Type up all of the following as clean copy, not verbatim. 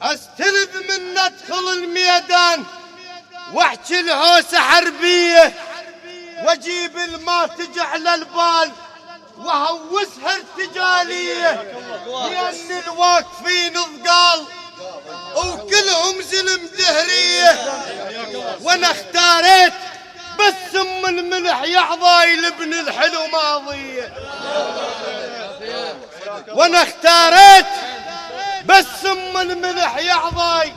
استلذ من ادخل الميدان واحكي الهوسة حربية واجيب الماء تجعل البال وهوسها ارتجالية لأن الواقفين ثقال وكلهم زلم دهرية وانا اختاريت بس ام الملح يحظى لابن الحلو ماضية وانا اختاريت بس ام الملح يحظى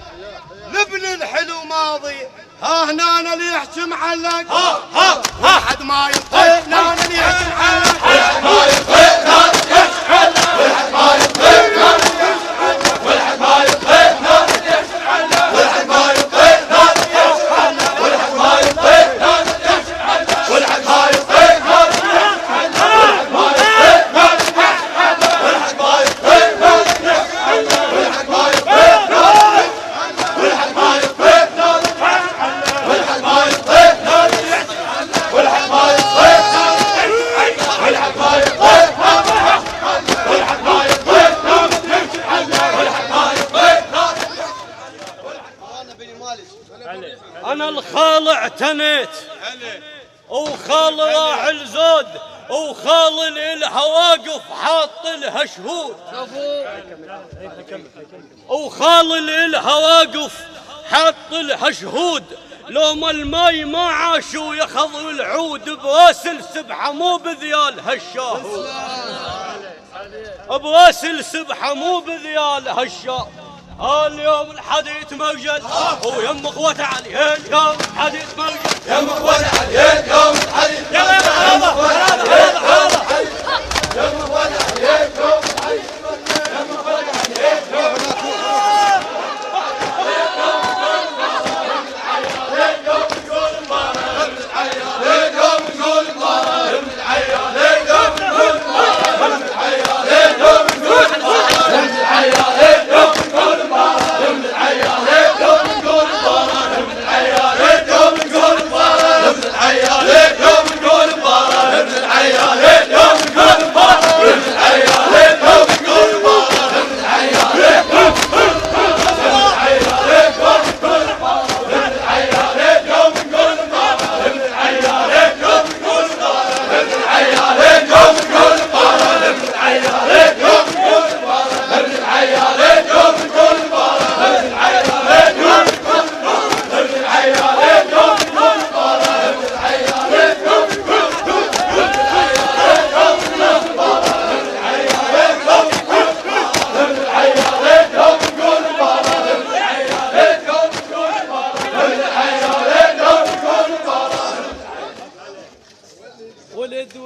لابن الحلو ماضية ها هنا انا اللي يحكي معلق ها واحد ما يطيق هنا انا اللي يحكي معلق واحد ما يطيق نار يشعل واحد ما يطيق نار يشعل واحد ما يطيق نار يشعل واحد ما يطيق نار يشعل واحد ما يطيق نار يشعل واحد ما يطيق نار يشعل واحد ما يطيق نار يشعل واحد ما يطيق نار يشعل واحد ما يطيق نار واحد ما يطيق نار والحد ما يطيق نار والحد ما يطيق نار والحد ما يطيق نار والحد ما يطيق نار والحد ما يطيق نار. انا الخال اعتنيت وخال راح الزود وخال الها واقف حاط لها شهود وخال الها واقف حاط لها شهود لو ما الماي ما عاشوا ياخذوا العود براس السبحه مو بذيال هالشاهود براس السبحه مو بذيال هالشاهود اليوم الحديث موجد ويم اخوته علي اليوم الحديث موجد يم اخوته علي اليوم الحديث يا هذا يم اخوته علي اليوم الحديث يم اخوته علي اليوم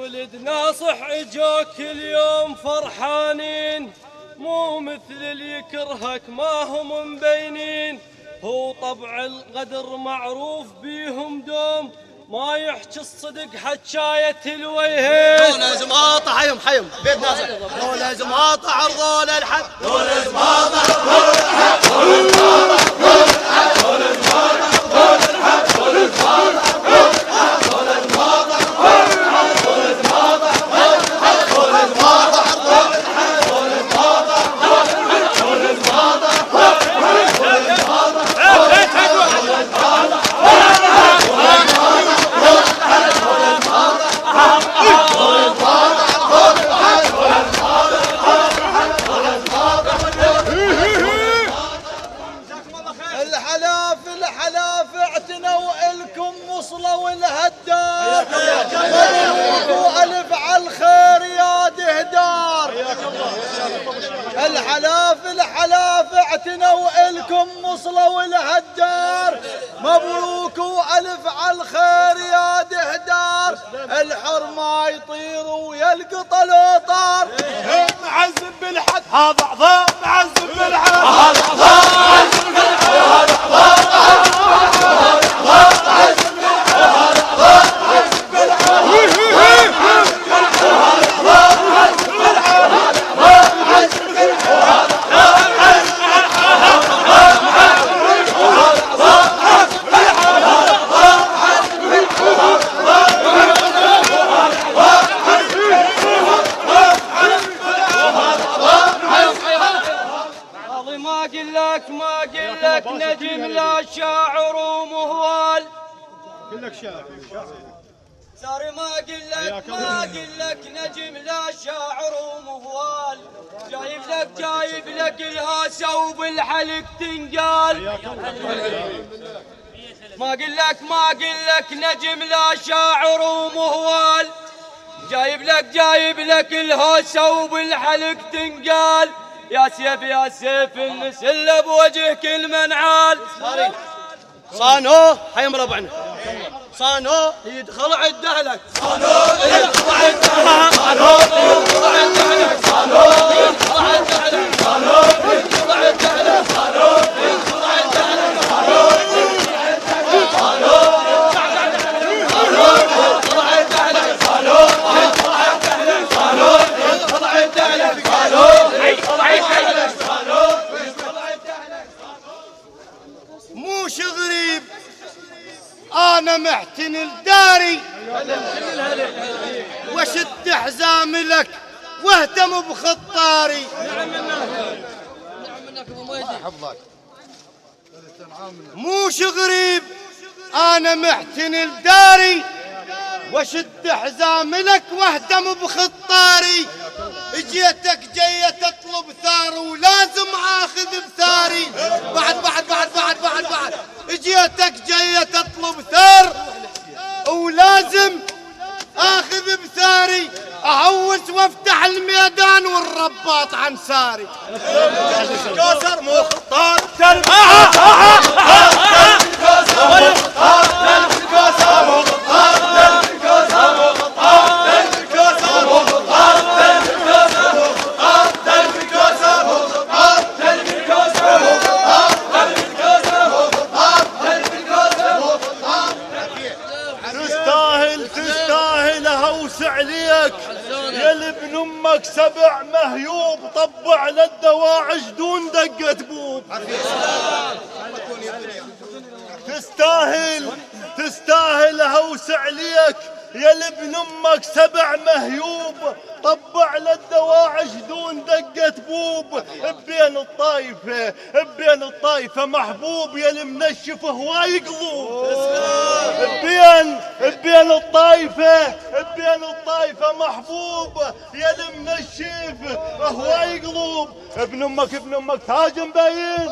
ولد ناصح اجوك اليوم فرحانين مو مثل اللي يكرهك ما هم مبينين هو طبع القدر معروف بيهم دوم ما يحكي الصدق حكاية الويهين لازم اقطع حيم بيت ناصح لازم اقطع عرضون الحد لازم اقطع عرضون الحد لازم اقطع عرضون الحد لازم الحلاف اعتنوا الكم وصلوا الهدار مبروك والف على الخير يا دهدار الحلاف اعتنوا الكم وصلوا الهدار مبروك والف على الخير يا دهدار الحر ما يطير ويلقط الاوطار معزم بالحد هذا عظام معزم بالحد هذا عظام هذا كلك شاعر. ساري ما اقول لك نجم لا شاعر ومهوال، جايب لك الهاسه وبالحلق تنقال. ما اقول لك نجم لا شاعر ومهوال، جايب لك الهاسه وبالحلق تنقال. يا سيف النسل بوجهك المنعال. صانو حي مربعنا، صانو يدخل عدهلك، صانو يدخل عدهلك، صانو يدخل عدهلك، صانو يدخل عدهلك، صانو يدخل عدهلك، صانو يدخل عدهلك، صانو يدخل عدهلك، صانو يدخل عدهلك، صانو يدخل عدهلك، صانو يدخل عدهلك، صانو يدخل عدهلك، صانو يدخل عدهلك. موش غريب انا محتن الداري، وشد حزام لك واهتم بخطاري. موش غريب انا محتن الداري، وشد حزام لك واهتم بخطاري. جيتك جاية تطلب ثار ولازم اخذ بثاري. بعد جيتك جاية تطلب ثار ولازم اخذ بثاري. اهوس وافتح الميدان والرباط عن ساري. كوثر مختار تستاهل هوس عليك يا لابن امك سبع مهيوب، طبع للدواعش دون دقة بوب. تستاهل هوس عليك يا لابن امك سبع مهيوب، طبع للدواعش دون دقة بوب. بين الطايفة محبوب يا المنشف هواي قلوب. بين الطايفة محبوب يا المنشف هواي قلوب. ابن امك تاج مبين،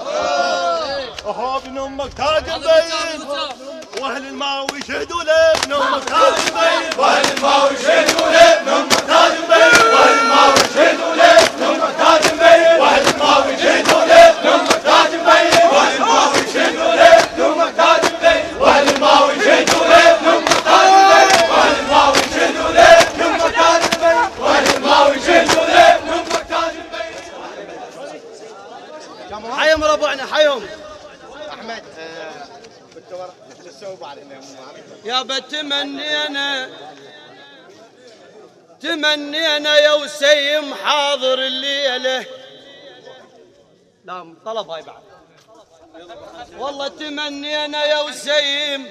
ابن امك تاج مبين، واهل الماوي يشهدوا له. ابن امك تاج مبين، واهل الماوي يشهدوا له. ابن امك تاج مبين، واهل الماوي يشهدوا له. ابن امك تاج مبين، واهل الماوي يشهدوا له. ابن امك تاج مبين، واهل الماوي يشهدوا له. ابن امك تاج مبين، واهل الماوي يشهدوا له. ابن امك تاج مبين، واهل الماوي يشهدوا له. ابن امك تاج مبين، واهل الماوي يشهدوا له. ابن امك تاج مبين. حيهم ربعنا حيهم. احمد بالتورق تسوي علينا يا تمنينا يا وسيم حاضر الليله. لا طلب هاي بعد. والله تمنينا يا وسيم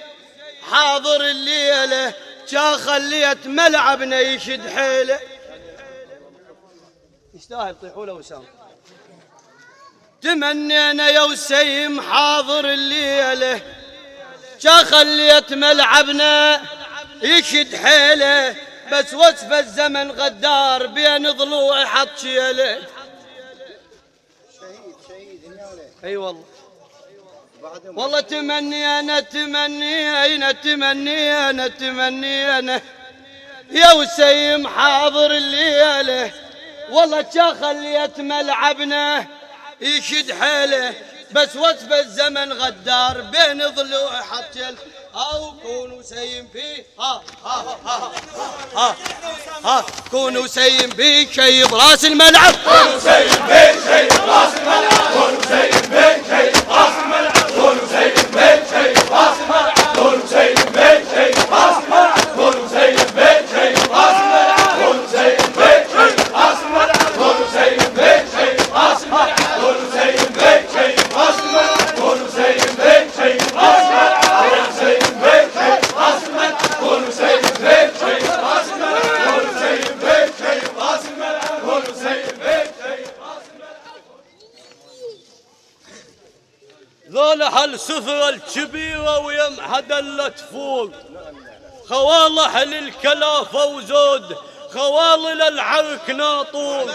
حاضر الليله، جا خليت ملعبنا يشد حيله. يستاهل طيحوا له وسام. تمنينا يا وسيم حاضر الليله، جا خليت ملعبنا يشد حيله. بس وصف الزمن غدار بين ضلوعي حط شيله. اي والله تمنينا يا وسيم حاضر الليله. والله جا خليت ملعبنا يشد حيله. بس وصف الزمن غدار بين ضلوعي حط شيله. أو كونوا سيم فيه كونوا سيم بيه شي براس الملعب. كونوا سيم بيه شي براس الملعب. كونوا سيم بيه شي براس الملعب. كونوا سيم بيه شي براس الملعب. كونوا سيم بيه شي براس الملعب. كونوا سيم بيه شي براس الملعب. كونوا سيم بيه شي براس الملعب. كونوا سيم بيه شي براس الملعب. كونوا سيم بيه شي براس الملعب. كونوا سيم بيه شي براس الملعب. ذولا هالسفرة الخال كبيرة ويمها دلة فوق، خوال أهل الكلافة وزود، خوال للعرك ناطور،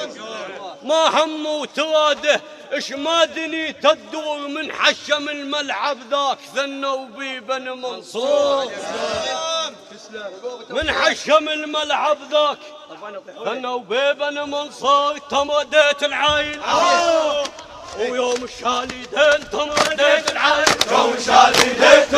ما هم وتراده اش ما دني تدور، من حشم الملعب ذاك ثنوا بي بن منصور، من حشم الملعب ذاك ثنوا بي بن منصور. تمرديت العين ويوم الشاليدين تمرديت العين، يوم شاليدين